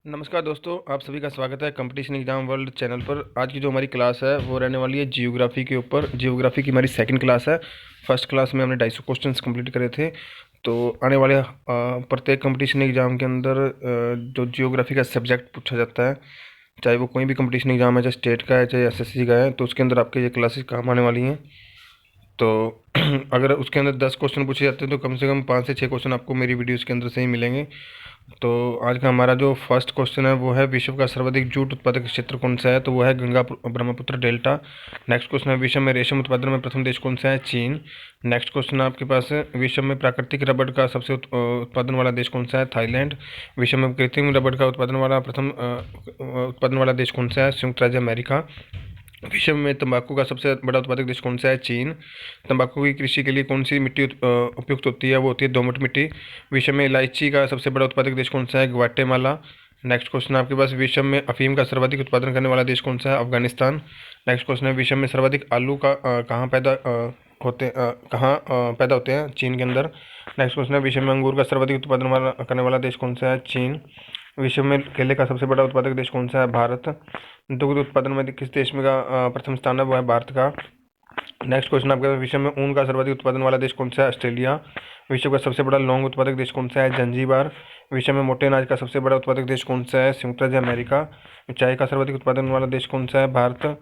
नमस्कार दोस्तों, आप सभी का स्वागत है कंपटीशन एग्जाम वर्ल्ड चैनल पर। आज की जो हमारी क्लास है वो रहने वाली है जियोग्राफी के ऊपर। जियोग्राफी की हमारी सेकंड क्लास है। फर्स्ट क्लास में हमने 250 क्वेश्चंस कंप्लीट करे थे। तो आने वाले प्रत्येक कंपटीशन एग्जाम के अंदर जो जियोग्राफी का सब्जेक्ट पूछा जाता है, चाहे वो कोई भी कंपटीशन एग्जाम है, चाहे स्टेट का है चाहे एसएससी का है, तो उसके अंदर आपके ये क्लासेस काम आने वाली हैं। तो अगर उसके अंदर 10 क्वेश्चन पूछे जाते हैं तो कम से कम 5 से 6 क्वेश्चन आपको मेरी वीडियोज़ के अंदर से ही मिलेंगे। तो आज का हमारा जो फर्स्ट क्वेश्चन है वो है, विश्व का सर्वाधिक जूट उत्पादक क्षेत्र कौन सा है? तो वो है Ganga Brahmaputra delta. Next question है, विश्व में रेशम उत्पादन में प्रथम देश कौन सा है? चीन। नेक्स्ट क्वेश्चन आपके पास है, विश्व में प्राकृतिक रबड़ का सबसे उत्पादन वाला देश कौन सा है? थाईलैंड। विश्व में कृत्रिम रबड़ का उत्पादन वाला प्रथम उत्पादन वाला देश कौन सा है? संयुक्त राज्य अमेरिका। विश्व में तंबाकू का सबसे बड़ा उत्पादक देश कौन सा है? चीन। तंबाकू की कृषि के लिए कौन सी मिट्टी उपयुक्त होती है? वो होती है दोमट मिट्टी। विश्व में इलायची का सबसे बड़ा उत्पादक देश कौन सा है? ग्वाटेमाला। नेक्स्ट क्वेश्चन आपके पास, विश्व में अफीम का सर्वाधिक उत्पादन करने वाला देश कौन सा है? अफगानिस्तान। नेक्स्ट क्वेश्चन है, विश्व में सर्वाधिक आलू का कहाँ पैदा होते हैं? चीन के अंदर। नेक्स्ट क्वेश्चन है, विश्व में अंगूर का सर्वाधिक उत्पादन करने वाला देश कौन सा है? चीन। विश्व में केले का सबसे बड़ा उत्पादक देश कौन सा है? भारत। दुग्ध उत्पादन में किस देश में का प्रथम स्थान है? वो है भारत का। नेक्स्ट क्वेश्चन आपके पास, विश्व में ऊन का सर्वाधिक उत्पादन वाला देश कौन सा है? ऑस्ट्रेलिया। विश्व का सबसे बड़ा लौंग उत्पादक देश कौन सा है? जंजीबार। विश्व में मोटे अनाज का सबसे बड़ा उत्पादक देश कौन सा है? संयुक्त राज्य अमेरिका। चाय का सर्वाधिक उत्पादन वाला देश कौन सा है? भारत।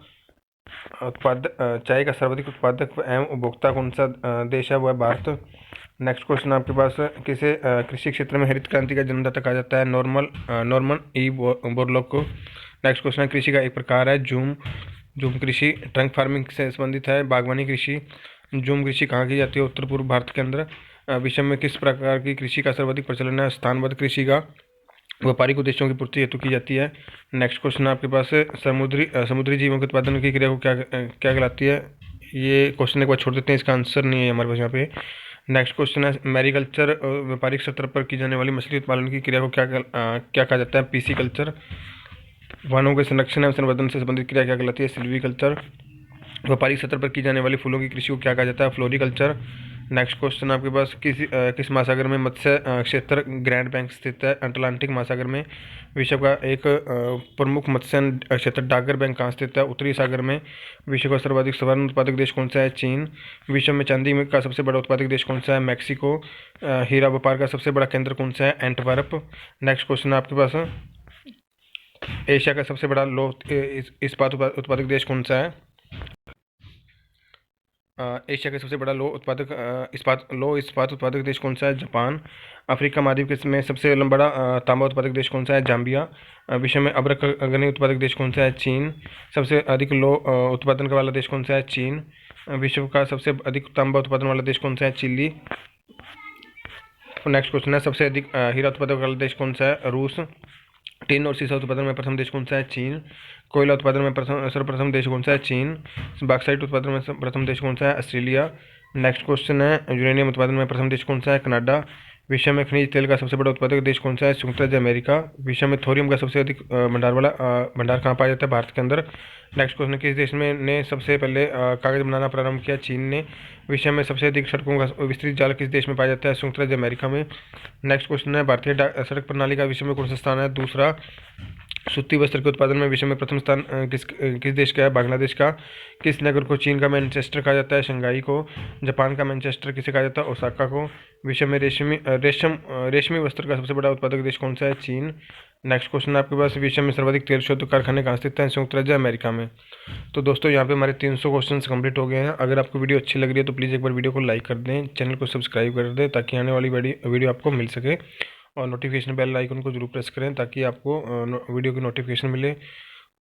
चाय का सर्वाधिक उत्पादक एवं उपभोक्ता कौन सा देश है? वो है भारत। नेक्स्ट क्वेश्चन आपके पास, किसे कृषि क्षेत्र में हरित क्रांति का जन्मदाता कहा जाता है? नॉर्मन ई बोरलॉग को। नेक्स्ट क्वेश्चन है, कृषि का एक प्रकार है जूम। जूम कृषि ट्रंक फार्मिंग से संबंधित है। बागवानी कृषि। जूम कृषि कहाँ की जाती है? उत्तर पूर्व भारत के अंदर। विश्व में किस प्रकार की कृषि का सर्वाधिक प्रचलन है? स्थानबद्ध कृषि का। व्यापारिक उद्देश्यों की पूर्ति हेतु की जाती है। नेक्स्ट क्वेश्चन आपके पास है, समुद्री जीवों के उत्पादन की क्रिया को क्या क्या कहलाती है? ये क्वेश्चन एक बार छोड़ देते हैं, इसका आंसर नहीं है हमारे पास यहाँ पे। नेक्स्ट क्वेश्चन है, मैरीकल्चर व्यापारिक स्तर पर की जाने वाली मछली उत्पादन की क्रिया को क्या कहा जाता है? PC culture. वनों के संरक्षण एवं संवर्धन से संबंधित क्रिया क्या कहलाती है? सिल्वीकल्चर। व्यापारिक स्तर पर की जाने वाली फूलों की कृषि को क्या कहा जाता है? फ्लोरिकल्चर। नेक्स्ट क्वेश्चन आपके पास, किस महासागर में मत्स्य क्षेत्र ग्रैंड बैंक स्थित है? अटलांटिक महासागर में। विश्व का एक प्रमुख मत्स्य क्षेत्र डागर बैंक कहाँ स्थित है? उत्तरी सागर में। विश्व का सर्वाधिक स्वर्ण उत्पादक देश कौन सा है? चीन। विश्व में चांदी का सबसे बड़ा उत्पादक देश कौन सा है? मैक्सिको। हीरा व्यापार का सबसे बड़ा केंद्र कौन सा है? एंटवर्प। नेक्स्ट क्वेश्चन आपके पास है, एशिया का सबसे बड़ा इस्पात उत्पादक देश कौन सा है? एशिया का सबसे बड़ा लौह इस्पात उत्पादक देश कौन सा है? जापान। अफ्रीका महाद्वीप में सबसे बड़ा तांबा उत्पादक देश कौन सा है? जाम्बिया। विश्व में अभ्रक अग्रणी उत्पादक देश कौन सा है? चीन। सबसे अधिक लौह उत्पादन वाला देश कौन सा है? चीन। विश्व का सबसे अधिक तांबा उत्पादन वाला देश कौन सा है? चिली। नेक्स्ट क्वेश्चन है, सबसे अधिक हीरा उत्पादक वाला देश कौन सा है? रूस। टिन और सीसा उत्पादन में प्रथम देश कौन सा है? चीन। कोयला उत्पादन में सर्वप्रथम देश कौन सा है? चीन। बॉक्साइट उत्पादन में प्रथम देश कौन सा है? ऑस्ट्रेलिया। नेक्स्ट क्वेश्चन है, यूरेनियम उत्पादन में प्रथम देश कौन सा है? कनाडा। विश्व में खनिज तेल का सबसे बड़ा उत्पादक देश कौन सा है? संयुक्त राज्य अमेरिका। विश्व में थोरियम का सबसे अधिक भंडार कहाँ पाया जाता है? भारत के अंदर। नेक्स्ट क्वेश्चन, किस देश में ने सबसे पहले कागज बनाना प्रारंभ किया? चीन ने। विश्व में सबसे अधिक सड़कों का विस्तृत जाल किस देश में पाया जाता है? संयुक्त राज्य अमेरिका में। नेक्स्ट क्वेश्चन है, भारतीय सड़क प्रणाली का विश्व में कौन सा स्थान है? दूसरा। सूती वस्त्र के उत्पादन में विश्व में प्रथम स्थान किस देश का है? बांग्लादेश का। किस नगर को चीन का मैनचेस्टर कहा जाता है? शंघाई को। जापान का मैनचेस्टर किसे कहा जाता है? ओसाका को। विश्व में रेशमी वस्त्र का सबसे बड़ा उत्पादक देश कौन सा है? चीन। नेक्स्ट क्वेश्चन आपके पास, विश्व में सर्वाधिक तेल शोध कारखाने कहाँ स्थित हैं? संयुक्त राज्य अमेरिका में। तो दोस्तों, यहाँ पे हमारे 300 क्वेश्चन कंप्लीट हो गए हैं। अगर आपको वीडियो अच्छी लग रही है तो प्लीज़ एक बार वीडियो को लाइक कर दें, चैनल को सब्सक्राइब कर दें ताकि आने वाली वीडियो आपको मिल सके, और नोटिफिकेशन बेल आइकन को जरूर प्रेस करें ताकि आपको वीडियो की नोटिफिकेशन मिले।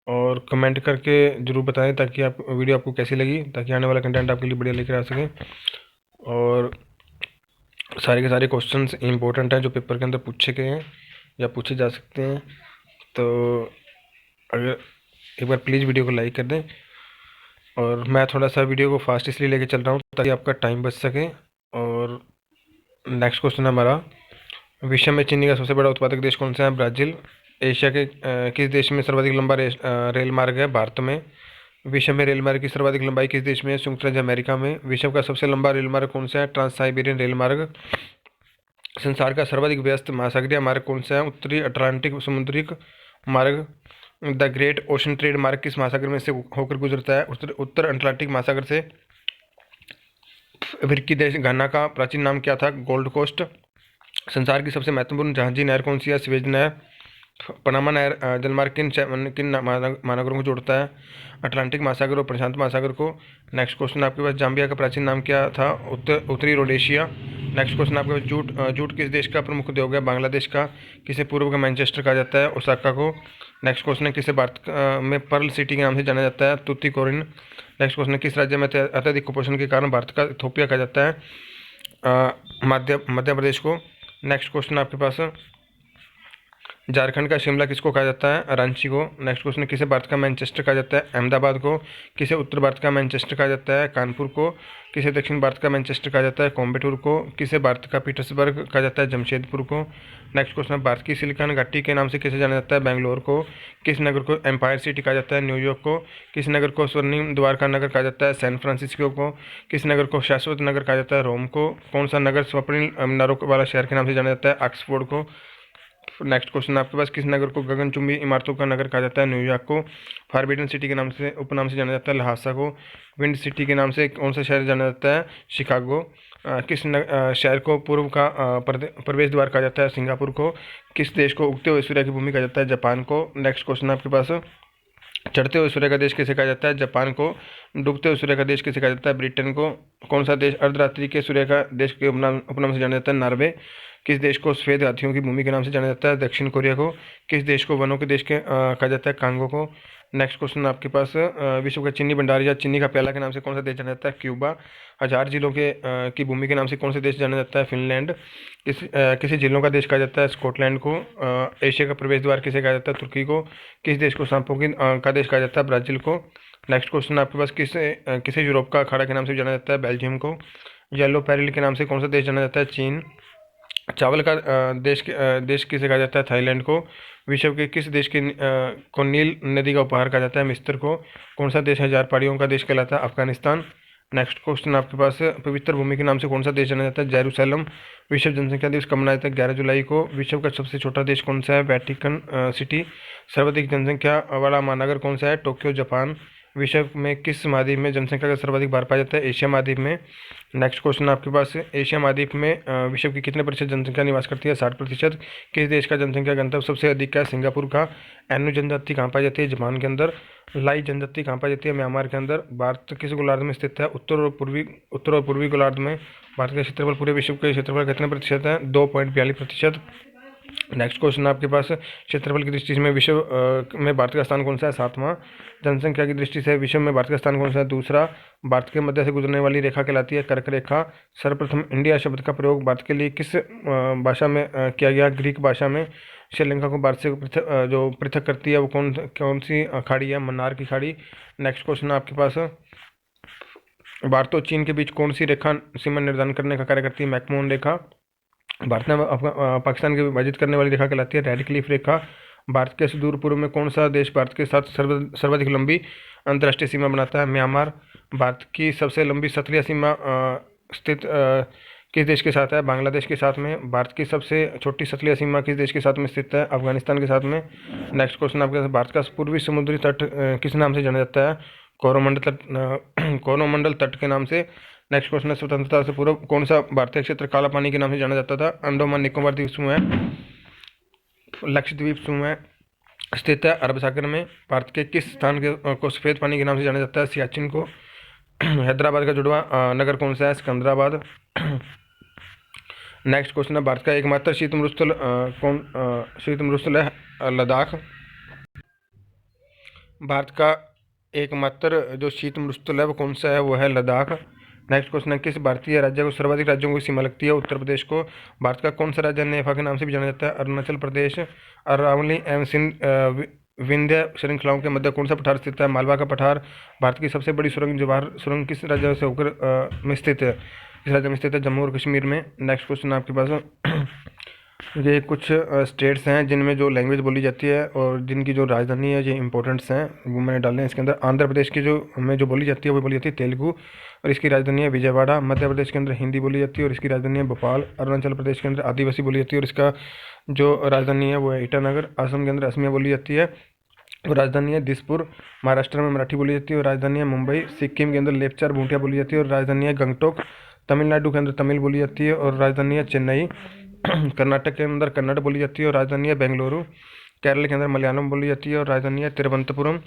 और कमेंट करके ज़रूर बताएं ताकि वीडियो आपको कैसी लगी, ताकि आने वाला कंटेंट आपके लिए बढ़िया लेकर आ सकें। और सारे के सारे क्वेश्चंस इंपॉर्टेंट हैं जो पेपर के अंदर पूछे गए हैं या पूछे जा सकते हैं। तो अगर एक बार प्लीज़ वीडियो को लाइक कर दें। और मैं थोड़ा सा वीडियो को फास्ट इसलिए लेके चल रहा हूँ ताकि आपका टाइम बच सके। और नेक्स्ट क्वेश्चन है हमारा, विश्व में चीनी का सबसे बड़ा उत्पादक देश कौन सा है? ब्राज़ील। एशिया के किस देश में सर्वाधिक लंबा रेल मार्ग है? भारत में। विश्व में रेल मार्ग की सर्वाधिक लंबाई किस देश में है? संयुक्त राज्य अमेरिका में। विश्व का सबसे लंबा रेल मार्ग कौन सा है? ट्रांस साइबेरियन रेल मार्ग। संसार का सर्वाधिक व्यस्त महासागरीय मार्ग कौन सा है? उत्तरी अटलांटिक समुद्री मार्ग। द ग्रेट ओशन ट्रेड मार्ग किस महासागर में से होकर गुजरता है? उत्तर अटलांटिक महासागर से। अफ्रीकी देश घाना का प्राचीन नाम क्या था? Gold Coast. संसार की सबसे महत्वपूर्ण जहाजी नहर कौन सी है? स्वेज नहर। पनामा नहर जलमार्ग किन महानगरों को जोड़ता है? अटलांटिक महासागर और प्रशांत महासागर को। नेक्स्ट क्वेश्चन आपके पास, जाम्बिया का प्राचीन नाम क्या था? उत्तरी रोडेशिया। नेक्स्ट क्वेश्चन आपके पास, जूट किस देश का प्रमुख उद्योग है? बांग्लादेश का। किसे पूर्व का मैनचेस्टर कहा जाता है? ओसाका को। नेक्स्ट क्वेश्चन है, किसे भारत में पर्ल सिटी के नाम से जाना जाता है? तूतीकोरिन। नेक्स्ट क्वेश्चन है, किस राज्य में अत्यधिक कुपोषण के कारण भारत का इथोपिया कहा जाता है? मध्य प्रदेश को। नेक्स्ट क्वेश्चन आपके पास, झारखंड का शिमला किसको कहा जाता है? रांची को। नेक्स्ट क्वेश्चन, किसे भारत का मैनचेस्टर कहा जाता है? अहमदाबाद को। किसे उत्तर भारत का मैनचेस्टर कहा जाता है? कानपुर को। किसे दक्षिण भारत का मैनचेस्टर कहा जाता है? कोयम्बटूर को। किसे भारत का पीटर्सबर्ग कहा जाता है? जमशेदपुर को। नेक्स्ट क्वेश्चन, भारत की सिलिकॉन घाटी के नाम से किसे जाना जाता है? बेंगलोर को। किस नगर को एम्पायर सिटी कहा जाता है? न्यूयॉर्क को। किस नगर को स्वर्णिम द्वार का नगर कहा जाता है? सैन फ्रांसिस्को को। किस नगर को शाश्वत नगर कहा जाता है? रोम को। कौन सा नगर स्वप्निल मीनारों वाला शहर के नाम से जाना जाता है? ऑक्सफोर्ड को। नेक्स्ट क्वेश्चन आपके पास, किस नगर को गगनचुंबी इमारतों का नगर कहा जाता है? न्यूयॉर्क को। फॉरबिडन सिटी के नाम से उपनाम से जाना जाता है? लहासा को। विंड सिटी के नाम से कौन सा शहर जाना जाता है? शिकागो। शहर को पूर्व का प्रवेश द्वार कहा जाता है? सिंगापुर को। किस देश को उगते हुए सूर्य की भूमि कहा जाता है? जापान को। नेक्स्ट क्वेश्चन आपके पास, चढ़ते हुए सूर्य का देश किसे कहा जाता है? जापान को। डूबते हुए सूर्य का देश किसे कहा जाता है? ब्रिटेन को। कौन सा देश अर्धरात्रि के सूर्य का देश के उपनाम से जाना जाता है? नॉर्वे। किस देश को सफेद हाथियों की भूमि के नाम से जाना जाता है? दक्षिण कोरिया को। किस देश को वनों के देश के कहा जाता है? कांगो को। नेक्स्ट क्वेश्चन आपके पास, विश्व का चीनी भंडार या चीनी का प्याला के नाम से कौन सा देश जाना जाता है? क्यूबा। हजार झीलों के की भूमि के नाम से कौन सा देश जाना जाता है? फिनलैंड। किसी झीलों का देश कहा जाता है? स्कॉटलैंड को। एशिया का प्रवेश द्वार किसे कहा जाता है? तुर्की को। किस देश को सांपों की का देश कहा जाता है? ब्राजील को। नेक्स्ट क्वेश्चन आपके पास, किसे यूरोप का अखाड़ा के नाम से जाना जाता है? बेल्जियम को। येलो पेरिल के नाम से कौन सा देश जाना जाता है? चीन। चावल का देश किसे कहा जाता है? थाईलैंड को। विश्व के किस देश को नील नदी का उपहार कहा जाता है? मिस्र को। कौन सा देश हजार पहाड़ियों का देश कहलाता है? अफगानिस्तान। नेक्स्ट क्वेश्चन आपके पास, पवित्र भूमि के नाम से कौन सा देश जाना जाता है? जेरूसलम। विश्व जनसंख्या दिवस कब मनाया जाता है? 11 जुलाई को। विश्व का सबसे छोटा देश कौन सा है? Vatican city. सर्वाधिक जनसंख्या वाला महानगर कौन सा है? Tokyo, Japan. विश्व में किस महाद्वीप में जनसंख्या का सर्वाधिक भार पाया जाता है? एशिया महाद्वीप में। नेक्स्ट क्वेश्चन आपके पास, एशिया महाद्वीप में विश्व की कितने प्रतिशत जनसंख्या निवास करती है? 60%। किस देश का जनसंख्या घनत्व सबसे अधिक है? सिंगापुर का। एनु जनजाति कहाँ पाई जाती है? जापान के अंदर। लाई जनजाति कहाँ पाई जाती है? म्यांमार के अंदर। भारत किस गोलार्ध में स्थित है? उत्तर और पूर्वी गोलार्ध में। भारत का क्षेत्रफल पूरे विश्व के क्षेत्रफल कितने प्रतिशत है? 2.42%। नेक्स्ट क्वेश्चन आपके पास, क्षेत्रफल की दृष्टि से विश्व में भारत का स्थान कौन सा है? 7वां। जनसंख्या की दृष्टि से विश्व में भारत का स्थान कौन सा है? दूसरा। भारत के मध्य से गुजरने वाली रेखा कहलाती है कर्क रेखा। सर्वप्रथम इंडिया शब्द का प्रयोग भारत के लिए किस भाषा में किया गया? ग्रीक भाषा में। श्रीलंका को भारत से जो पृथक करती है वो कौन सी खाड़ी है? मन्नार की खाड़ी। नेक्स्ट क्वेश्चन आपके पास, भारत और चीन के बीच कौन सी रेखा सीमा निर्धारण करने का कार्य करती है? मैकमोहन रेखा। भारत ने पाकिस्तान के विभाजित करने वाली रेखा कहलाती है रेडक्लिफ रेखा। भारत के सुदूर पूर्व में कौन सा देश भारत के साथ सर्वाधिक लंबी अंतर्राष्ट्रीय सीमा बनाता है? म्यांमार। भारत की सबसे लंबी सतही सीमा स्थित किस देश के साथ है? बांग्लादेश के साथ में। भारत की सबसे छोटी सतही सीमा किस देश के साथ में स्थित है? अफगानिस्तान के साथ में। नेक्स्ट क्वेश्चन आपके, भारत का पूर्वी समुद्री तट किस नाम से जाना जाता है? कोरोमंडल तट के नाम से। नेक्स्ट क्वेश्चन है, स्वतंत्रता से पूर्व कौन सा भारतीय क्षेत्र काला पानी के नाम से जाना जाता था? अंडमान निकोबार द्वीप समूह लक्षद्वीप समूह स्थित है अरब सागर में। भारत के किस स्थान को सफ़ेद पानी के नाम से जाना जाता है? सियाचिन को। हैदराबाद का जुड़वा नगर कौन सा है? सिकंदराबाद। नेक्स्ट क्वेश्चन है, भारत का एकमात्र शीत मरुस्थल शीत मरुस्थल है लद्दाख। भारत का एकमात्र जो शीत मरुस्थल है वो कौन सा है? वो है लद्दाख। नेक्स्ट क्वेश्चन है, किस भारतीय राज्य को सर्वाधिक राज्यों की सीमा लगती है? उत्तर प्रदेश को। भारत का कौन सा राज्य नेफा के नाम से भी जाना जाता है? अरुणाचल प्रदेश। अरावली एवं सिंध विंध्य श्रृंखलाओं के मध्य कौन सा पठार स्थित है? मालवा का पठार। भारत की सबसे बड़ी सुरंग जवाहर सुरंग किस राज्य से होकर में स्थित है? इस राज्य में स्थित है जम्मू और कश्मीर में। नेक्स्ट क्वेश्चन आपके पास, ये कुछ स्टेट्स हैं जिनमें जो लैंग्वेज बोली जाती है और जिनकी जो राजधानी है, ये इंपॉर्टेंट्स हैं वो मैंने डाले हैं इसके अंदर। आंध्र प्रदेश की जो बोली जाती है वो बोली जाती है तेलुगु और इसकी राजधानी है विजयवाड़ा। मध्य प्रदेश के अंदर हिंदी बोली जाती है और इसकी राजधानी है भोपाल। अरुणाचल प्रदेश के अंदर आदिवासी बोली जाती है और इसका जो राजधानी है वो है ईटानगर। असम के अंदर असमिया बोली जाती है और राजधानी है दिसपुर। महाराष्ट्र में मराठी बोली जाती है और राजधानी है मुंबई। सिक्किम के अंदर लेपचा और भूटिया बोली जाती है और राजधानी है गंगटोक। तमिलनाडु के अंदर तमिल बोली जाती है और राजधानी है चेन्नई। कर्नाटक के अंदर कन्नड़ बोली जाती है और राजधानी है बेंगलुरु। केरल के अंदर मलयालम बोली जाती है और राजधानी है तिरुवनंतपुरम।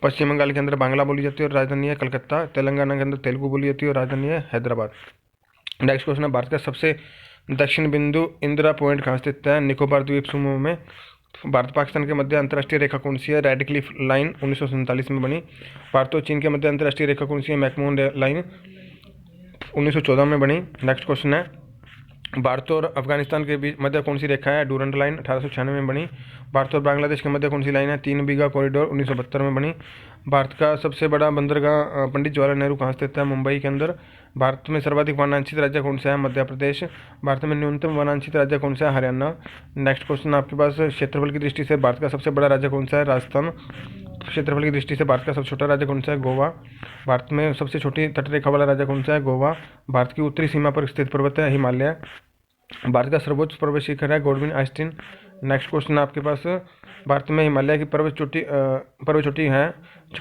पश्चिम बंगाल के अंदर बांग्ला बोली जाती है और राजधानी है कलकत्ता। तेलंगाना के अंदर तेलुगु बोली जाती है और राजधानी है हैदराबाद। नेक्स्ट क्वेश्चन है, भारत का सबसे दक्षिण बिंदु इंदिरा पॉइंट कहाँ स्थित है? निकोबार द्वीप समूह में। भारत पाकिस्तान के मध्य अंतर्राष्ट्रीय रेखा कौन सी है? रेड क्लिफ लाइन 1947 में बनी। भारत और चीन के मध्य अंतर्राष्ट्रीय रेखा कौन सी है? मैकमोहन लाइन 1914 में बनी। नेक्स्ट क्वेश्चन है, भारत और अफगानिस्तान के बीच मध्य कौन सी रेखा है? डूरंड लाइन 1896 में बनी। भारत और बांग्लादेश के मध्य कौन सी लाइन है? 3 बीघा कॉरिडोर 1972 में बनी। भारत का सबसे बड़ा बंदरगाह पंडित जवाहरलाल नेहरू कहाँ स्थित है? मुंबई के अंदर। भारत में सर्वाधिक वनांचित राज्य कौन सा है? मध्य प्रदेश। भारत में न्यूनतम वनांचित राज्य कौन सा है? हरियाणा। नेक्स्ट क्वेश्चन आपके पास, क्षेत्रफल की दृष्टि से भारत का सबसे बड़ा राज्य कौन सा है? राजस्थान। क्षेत्रफल की दृष्टि से भारत का सबसे छोटा राज्य कौन सा है? गोवा। भारत में सबसे छोटी तटरेखा वाला राज्य कौन सा है? गोवा। भारत की उत्तरी सीमा पर स्थित पर्वत है हिमालय। भारत का सर्वोच्च पर्वत शिखर है गॉडविन आइस्टीन। नेक्स्ट क्वेश्चन आपके पास, भारत में हिमालय की पर्वत चोटी है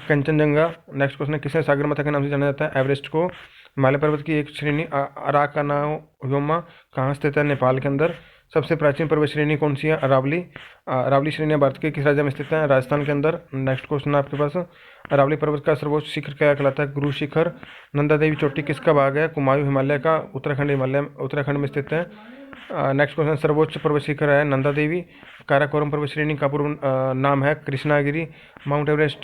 कंचनजंगा। नेक्स्ट क्वेश्चन है, किसे सागर माथा के नाम से जाना जाता है? एवरेस्ट को। हिमालय पर्वत की एक श्रेणी अराकानायोमा कहाँ स्थित है? नेपाल के अंदर। सबसे प्राचीन पर्वत श्रेणी कौन सी है? अरावली। अरावली श्रेणी भारत के किस राज्य में स्थित है? राजस्थान के अंदर। नेक्स्ट क्वेश्चन आपके पास, अरावली पर्वत का सर्वोच्च शिखर क्या कहलाता है? गुरु शिखर। नंदा देवी चोटी किसका भाग है? कुमायूं हिमालय का। उत्तराखंड में स्थित है। नेक्स्ट क्वेश्चन, सर्वोच्च पर्वत शिखर है नंदा देवी। काराकोरम पर्वत श्रेणी का पूर्व नाम है कृष्णागिरी। माउंट एवरेस्ट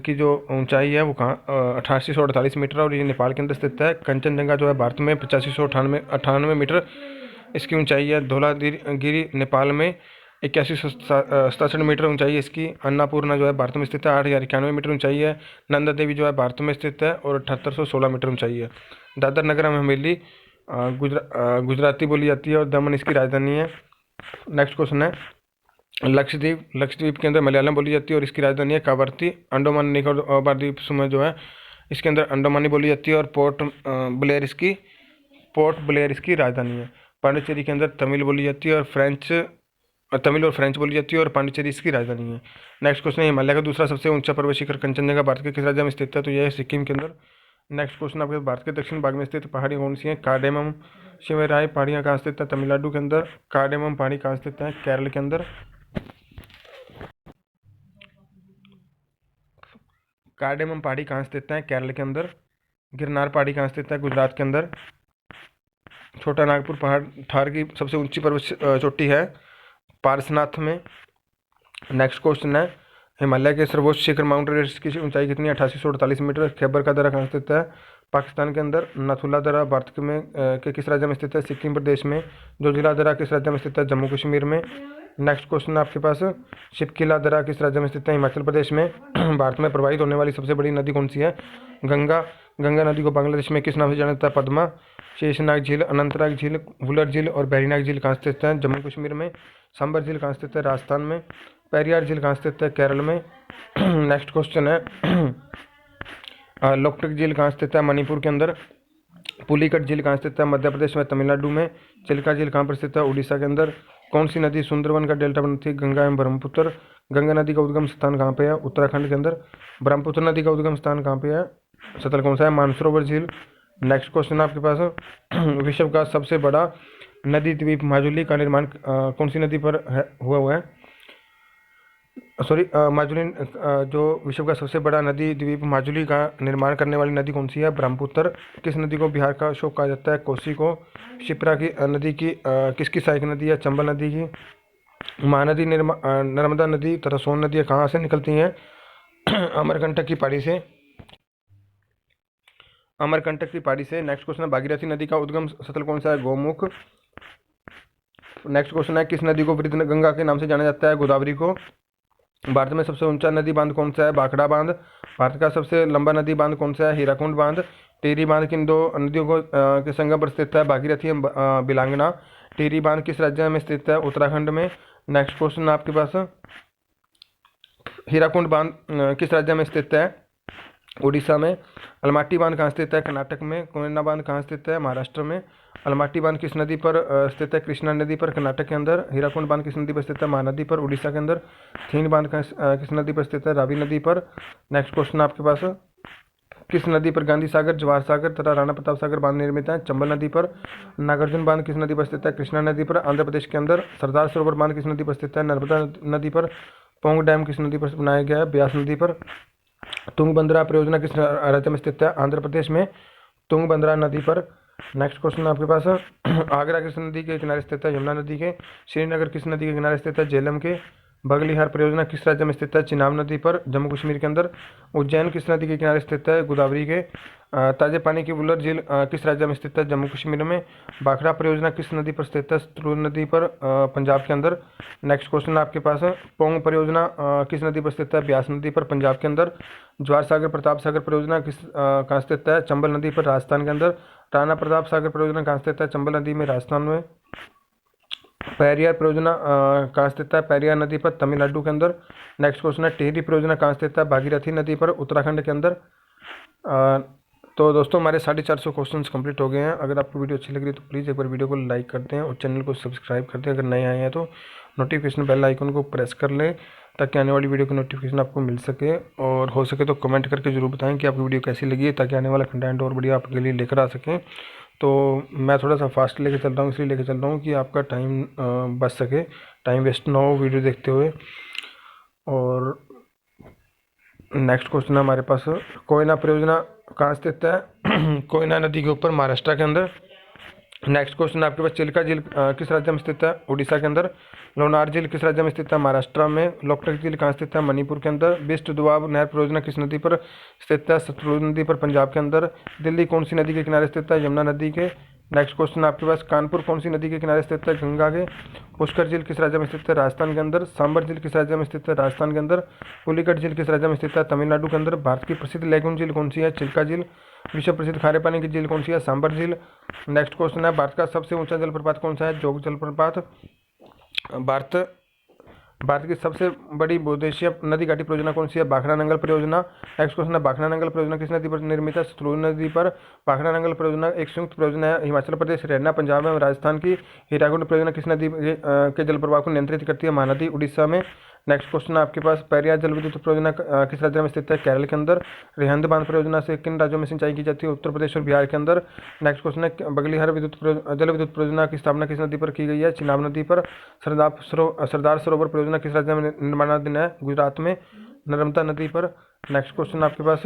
की जो ऊंचाई है वो कहाँ 8848 मीटर और ये नेपाल के अंदर स्थित है। कंचनजंगा जो है भारत में 8598 मीटर इसकी ऊंचाई है। धौलागिरी नेपाल में 8167 मीटर ऊंचाई है इसकी। अन्नपूर्णा जो है भारत में स्थित है 8091 मीटर ऊंचाई है। नंदा देवी जो है भारत में स्थित है और 7816 मीटर ऊंचाई है। दादर नगर हवेली गुजराती बोली जाती है और दमन इसकी राजधानी है। नेक्स्ट क्वेश्चन है, लक्षद्वीप के अंदर मलयालम बोली जाती है और इसकी राजधानी है कावरती। अंडमान निकोबार द्वीप समूह जो है इसके अंदर अंडमानी बोली जाती है और पोर्ट ब्लेयर इसकी राजधानी है। पांडिचेरी के अंदर तमिल बोली जाती है और तमिल और फ्रेंच बोली जाती है और पांडिचेरी इसकी राजधानी है। नेक्स्ट क्वेश्चन है, हिमालय का दूसरा सबसे ऊंचा पर्वत शिखर कंचनजंगा भारत के किस राज्य में स्थित है? तो यह है सिक्किम के अंदर। नेक्स्ट क्वेश्चन आपके, भारत के दक्षिण भाग में स्थित पहाड़ियाँ कौन सी हैं? कार्डेमम शिवराय पहाड़ियाँ कहाँ स्थित है? तमिलनाडु के अंदर। कार्डेमम पहाड़ी कहाँ स्थित है? केरल के अंदर। कार्डेमम पहाड़ी कहाँ स्थित है? केरल के अंदर। गिरनार पहाड़ी कहाँ स्थित है? गुजरात के अंदर। छोटा नागपुर पहाड़ थार की सबसे ऊंची पर्वत चोटी है पारसनाथ में। नेक्स्ट क्वेश्चन है, हिमालय के सर्वोच्च शिखर माउंट एवरेस्ट की ऊंचाई कितनी है? 8848 मीटर। खैबर का दर्रा कहाँ स्थित है? पाकिस्तान के अंदर। नथुला दर्रा भारत के किस राज्य में स्थित है? सिक्किम प्रदेश में। जोजिला दर्रा किस राज्य में स्थित है? जम्मू कश्मीर में। नेक्स्ट क्वेश्चन आपके पास, शिपकिला दर्रा किस राज्य में स्थित है? हिमाचल प्रदेश में। भारत में प्रवाहित होने वाली सबसे बड़ी नदी कौन सी है? गंगा। गंगा नदी को बांग्लादेश में किस नाम से जाना जाता है? पद्मा। शेषनाग झील, अनंतनाग झील, वुलर झील और बेरीनाग झील कहाँ स्थित है? जम्मू कश्मीर में। सांबर झील कहाँ स्थित है? राजस्थान में। पेरियार झील कहाँ स्थित है? केरल में। नेक्स्ट क्वेश्चन है, लोकटक झील कहाँ स्थित है? मणिपुर के अंदर। पुलिकट झील कहाँ स्थित है? मध्य प्रदेश में तमिलनाडु में। चिल्का झील कहाँ पर स्थित है? उड़ीसा के अंदर। कौन सी नदी सुंदरवन का डेल्टा बनती है? गंगा एवं ब्रह्मपुत्र। गंगा नदी का उद्गम स्थान कहाँ पे है? उत्तराखंड के अंदर। ब्रह्मपुत्र नदी का उद्गम स्थान कहाँ पे है? सतल कौन सा है? मानसरोवर झील। नेक्स्ट क्वेश्चन आपके पास, विश्व का सबसे बड़ा नदी द्वीप माजुली का निर्माण कौन सी नदी पर हुआ है? माजुली जो विश्व का सबसे बड़ा नदी द्वीप माजुली का निर्माण करने वाली नदी कौन सी है? ब्रह्मपुत्र। किस नदी को बिहार का अशोक कहा जाता है? कोसी को। शिप्रा की नदी की किसकी सहायक नदी है? चंबल नदी की। महानदी नर्मदा नदी तथा सोन नदियाँ कहाँ से निकलती हैं? अमरकंटक की पहाड़ी से। नेक्स्ट क्वेश्चन है, भागीरथी नदी का उद्गम स्थल कौन सा है? गोमुख। नेक्स्ट क्वेश्चन है, किस नदी को वृद्ध गंगा के नाम से जाना जाता है? गोदावरी को। भारत में सबसे ऊंचा नदी बांध कौन सा है? भाखड़ा बांध। भारत का सबसे लंबा नदी बांध कौन सा है? हीराकुंड बांध। टिहरी बांध किन दो नदियों को के संगम पर स्थित है? भागीरथी एवं बिलांगना। टिहरी बांध किस राज्य में स्थित है? उत्तराखंड में। नेक्स्ट क्वेश्चन आपके पास, हीराकुंड बांध किस राज्य में स्थित है? उड़ीसा में। अलमाटी बांध कहाँ स्थित है? कर्नाटक में। कोयना बांध कहाँ स्थित है? महाराष्ट्र में। अलमाटी बांध किस नदी पर स्थित है? कृष्णा नदी पर, कर्नाटक के अंदर। हीराकुंड बांध किस नदी पर स्थित है? महानदी पर, उड़ीसा के अंदर। थीन बांध किस नदी पर स्थित है? रावी नदी पर। नेक्स्ट क्वेश्चन आपके पास, किस नदी पर गांधी सागर, जवाहर सागर तथा राणा प्रताप सागर बांध निर्मित है? चंबल नदी पर। नागार्जुन बांध किस नदी पर स्थित है? कृष्णा नदी पर, आंध्र प्रदेश के अंदर। सरदार सरोवर बांध किस नदी पर स्थित है? नर्मदा नदी पर। पोंग डैम किस नदी पर बनाया गया है? ब्यास नदी पर। तुंगभद्रा परियोजना किस राज्य में स्थित है? आंध्र प्रदेश में, तुंगभद्रा नदी पर। नेक्स्ट क्वेश्चन आपके पास, आगरा किस नदी के किनारे स्थित है? यमुना नदी के। श्रीनगर किस नदी के किनारे स्थित है? झेलम के। बगलिहार परियोजना किस राज्य में स्थित है? चिनाब नदी पर, जम्मू कश्मीर के अंदर। उज्जैन किस नदी के किनारे स्थित है? गोदावरी के। ताजे पानी की वुलर झील किस राज्य में स्थित है? जम्मू कश्मीर में। भाखड़ा परियोजना किस नदी पर स्थित है? सतलुज नदी पर, पंजाब के अंदर। नेक्स्ट क्वेश्चन आपके पास है, पोंग परियोजना किस नदी पर स्थित है? ब्यास नदी पर, पंजाब के अंदर। जवाहर सागर प्रताप सागर परियोजना किस कहाँ स्थित है? चंबल नदी पर, राजस्थान के अंदर। राणा प्रताप सागर परियोजना कहाँ स्थित है? चंबल नदी में, राजस्थान में। पेरियार परियोजना कहाँ स्थित है? पेरियार नदी पर, तमिलनाडु के अंदर। नेक्स्ट क्वेश्चन है, टिहरी परियोजना कहाँ स्थित है? भागीरथी नदी पर, उत्तराखंड के अंदर। तो दोस्तों हमारे 450 क्वेश्चंस कंप्लीट हो गए हैं। अगर आपको वीडियो अच्छी लग रही है तो प्लीज़ एक बार वीडियो को लाइक कर दें और चैनल को सब्सक्राइब कर दें। अगर नए आए हैं तो नोटिफिकेशन बेल आइकन को प्रेस कर लें ताकि आने वाली वीडियो की नोटिफिकेशन आपको मिल सके। और हो सके तो कमेंट करके ज़रूर बताएं कि आपकी वीडियो कैसी लगी है, ताकि आने वाला कंटेंट और बढ़िया आपके लिए लेकर आ सकें। तो मैं थोड़ा सा फास्ट लेके चल रहा हूँ, इसलिए लेके चल रहा हूँ कि आपका टाइम बच सके, टाइम वेस्ट ना हो वीडियो देखते हुए। और नेक्स्ट क्वेश्चन है हमारे पास, कोयना परियोजना कहाँ स्थित है? कोयना नदी के ऊपर, महाराष्ट्र के अंदर। नेक्स्ट क्वेश्चन आपके पास, चिल्का झील किस राज्य में स्थित है? उड़ीसा के अंदर। लोनार झील किस राज्य में स्थित है? महाराष्ट्र में। लोकटक झील कहाँ स्थित है? मणिपुर के अंदर। बिस्ट दुआब नहर परियोजना किस नदी पर स्थित है? सतलुज नदी पर, पंजाब के अंदर। दिल्ली कौन सी नदी के किनारे स्थित है? यमुना नदी के। नेक्स्ट क्वेश्चन आपके पास, कानपुर कौन सी नदी के किनारे स्थित है? गंगा के। पुष्कर झील किस राज्य में स्थित है? राजस्थान के अंदर। सांबर झील किस राज्य में स्थित है? राजस्थान के अंदर। पुलिकट झील किस राज्य में स्थित है? तमिलनाडु के अंदर। भारत की प्रसिद्ध लैगून झील कौन सी है? चिल्का झील। विश्व प्रसिद्ध खारे पानी की झील कौन सी है? सांबर झील। नेक्स्ट क्वेश्चन है, भारत का सबसे ऊंचा जलप्रपात कौन सा है? जोग जलप्रपात। भारत की सबसे बड़ी बहुउद्देशीय नदी घाटी परियोजना कौन सी है? भाखड़ा नंगल परियोजना। नेक्स्ट क्वेश्चन है, भाखड़ा नंगल परियोजना किस नदी पर निर्मित है? सतलुज नदी पर। भाखड़ा नंगल परियोजना एक संयुक्त परियोजना है हिमाचल प्रदेश, हरियाणा, पंजाब में, राजस्थान की। हीराकुंड परियोजना किस नदी के जलप्रवाह को नियंत्रित करती है? महानदी, उड़ीसा में। नेक्स्ट क्वेश्चन है आपके पास, पेरियार जल विद्युत परियोजना किस राज्य में स्थित है? केरल के अंदर। रिहंद बांध परियोजना से किन राज्यों में सिंचाई की जाती है? उत्तर प्रदेश और बिहार के अंदर। नेक्स्ट क्वेश्चन है, बगलिहार जल विद्युत परियोजना की स्थापना किस नदी पर की गई है? चिनाब नदी पर। सरदार सरोवर परियोजना किस राज्य में निर्माणाधीन है? गुजरात में, नर्मदा नदी पर। नेक्स्ट क्वेश्चन आपके पास,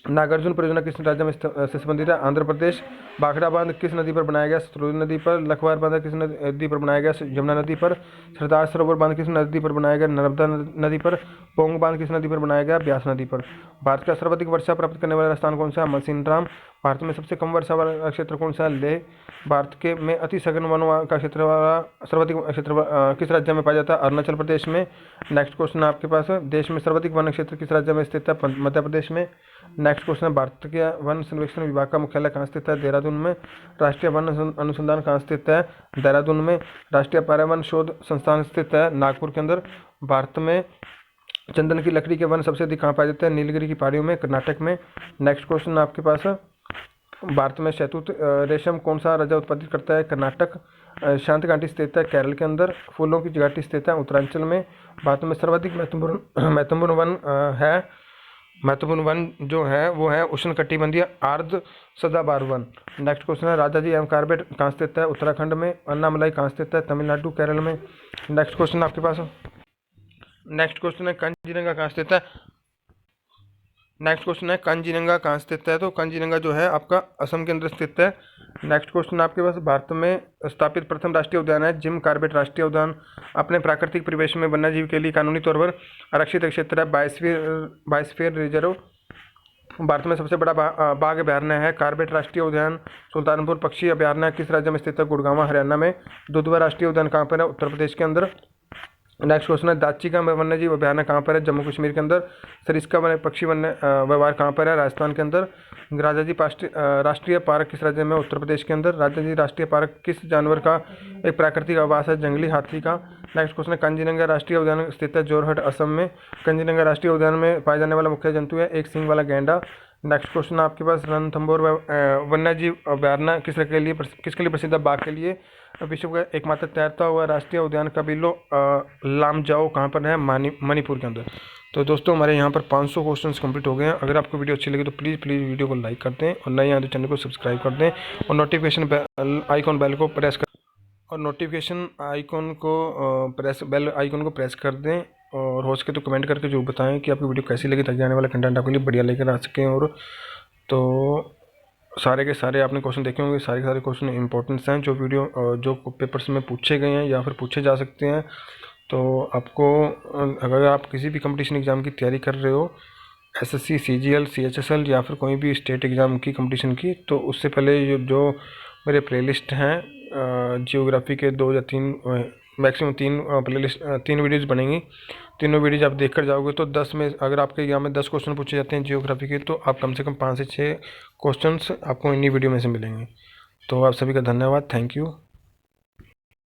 नागार्जुन परियोजना किस राज्य में से संबंधित है? आंध्र प्रदेश। भाखड़ा बांध किस नदी पर बनाया गया? सतलुज नदी पर। लखवार बांध किस नदी पर बनाया गया? यमुना नदी पर। सरदार सरोवर बांध किस नदी पर बनाया गया? नर्मदा नदी पर। पोंग बांध किस नदी पर बनाया गया? ब्यास नदी पर। भारत का सर्वाधिक वर्षा प्राप्त करने वाला स्थान कौन सा है? मौसिनराम। भारत में सबसे कम वर्षा वाला क्षेत्र कौन सा है? लेह। भारत के में अति सघन वन का क्षेत्र वाला सर्वाधिक क्षेत्र किस राज्य में पाया जाता है? अरुणाचल प्रदेश में। नेक्स्ट क्वेश्चन आपके पास, देश में सर्वाधिक वन क्षेत्र किस राज्य में स्थित है? मध्य प्रदेश में। नेक्स्ट क्वेश्चन है, भारत के वन सर्वेक्षण विभाग का मुख्यालय कहाँ स्थित है? देहरादून में। राष्ट्रीय वन अनुसंधान कहाँ स्थित है? देहरादून में। राष्ट्रीय पर्यावरण शोध संस्थान स्थित है नागपुर के अंदर। भारत में चंदन की लकड़ी के वन सबसे अधिक कहाँ पाए जाते हैं? नीलगिरी की पहाड़ियों में, कर्नाटक में। नेक्स्ट क्वेश्चन आपके पास, भारत में शहतूत रेशम कौन सा राज्य उत्पादित करता है? कर्नाटक। शांत घाटी स्थित है केरल के अंदर। फूलों की घाटी स्थित है उत्तरांचल में। भारत में सर्वाधिक महत्वपूर्ण वन जो है वो है उष्णकटिबंधीय आर्द्र सदाबहार वन। नेक्स्ट क्वेश्चन है, राजा जी एवं कार्बेट कहाँ स्थित है? उत्तराखंड में। अन्नामलाई कहाँ स्थित है? तमिलनाडु, केरल में। नेक्स्ट क्वेश्चन आपके पास, नेक्स्ट क्वेश्चन है, कंजीरंगा कहाँ स्थित है? नेक्स्ट क्वेश्चन है, कंजीरंगा कहाँ स्थित है? तो कंजीरंगा जो है आपका असम के अंदर स्थित है। नेक्स्ट क्वेश्चन आपके पास, भारत में स्थापित प्रथम राष्ट्रीय उद्यान है जिम कॉर्बेट राष्ट्रीय उद्यान। अपने प्राकृतिक परिवेश में वन्यजीव के लिए कानूनी तौर पर आरक्षित क्षेत्र है बायोस्फीयर रिजर्व। भारत में सबसे बड़ा बाघ अभयारण्य है कॉर्बेट राष्ट्रीय उद्यान। सुल्तानपुर पक्षी अभयारण्य किस राज्य में स्थित है? गुड़गांव, हरियाणा में। दुधवा राष्ट्रीय उद्यान कहाँ पर है? उत्तर प्रदेश के अंदर। नेक्स्ट क्वेश्चन है दाची का वन्यजीव अभ्यारण्य कहाँ पर है? जम्मू कश्मीर के अंदर। सरिस्का वन्य पक्षी वन्य व्यवहार कहाँ पर है? राजस्थान के अंदर। राजाजी राष्ट्रीय पार्क किस राज्य में? उत्तर प्रदेश के अंदर। राजाजी राष्ट्रीय पार्क किस जानवर का एक प्राकृतिक आवास है? जंगली हाथी का। नेक्स्ट क्वेश्चन है कांजीरंगा राष्ट्रीय उद्यान स्थित है जोरहट असम में। कांजीरंगा राष्ट्रीय उद्यान में पाया जाने वाला मुख्य जंतु है एक सींग वाला गैंडा। नेक्स्ट क्वेश्चन आपके पास रणथंभौर वन्यजीव अभ्यारण्य किसके लिए प्रसिद्ध है? बाघ के लिए। विश्व का एकमात्र तैरता हुआ राष्ट्रीय उद्यान कबीलो लामजाओ कहाँ पर है? मणिपुर के अंदर। तो दोस्तों हमारे यहाँ पर 500 क्वेश्चंस कंप्लीट हो गए हैं। अगर आपको वीडियो अच्छी लगी तो प्लीज़ वीडियो को लाइक कर दें और नए आए तो चैनल को सब्सक्राइब कर दें और नोटिफिकेशन बेल को प्रेस बेल आइकन को प्रेस कर दें। और हो सके तो कमेंट करके जो बताएं कि आपकी वीडियो कैसी लगी, ताकि आने वाला कंटेंट आपके लिए बढ़िया लेकर आ सकें। और तो सारे के सारे आपने क्वेश्चन देखे होंगे, सारे के सारे क्वेश्चन इंपॉर्टेंट्स हैं जो पेपर्स में पूछे गए हैं या फिर पूछे जा सकते हैं। तो आपको अगर आप किसी भी कंपटीशन एग्ज़ाम की तैयारी कर रहे हो, एसएससी, सीजीएल, सीएचएसएल या फिर कोई भी स्टेट एग्ज़ाम की कंपटीशन की, तो उससे पहले जो मेरे प्लेलिस्ट हैं जियोग्राफी के 2 या 3 मैक्सिमम 3 वीडियोज़ बनेंगी। तीनों वीडियोज़ आप देख कर जाओगे तो 10 में अगर आपके एग्जाम में 10 क्वेश्चन पूछे जाते हैं जियोग्राफी के, तो आप कम से कम 5 से 6 क्वेश्चंस आपको इन्हीं वीडियो में से मिलेंगे। तो आप सभी का धन्यवाद, थैंक यू।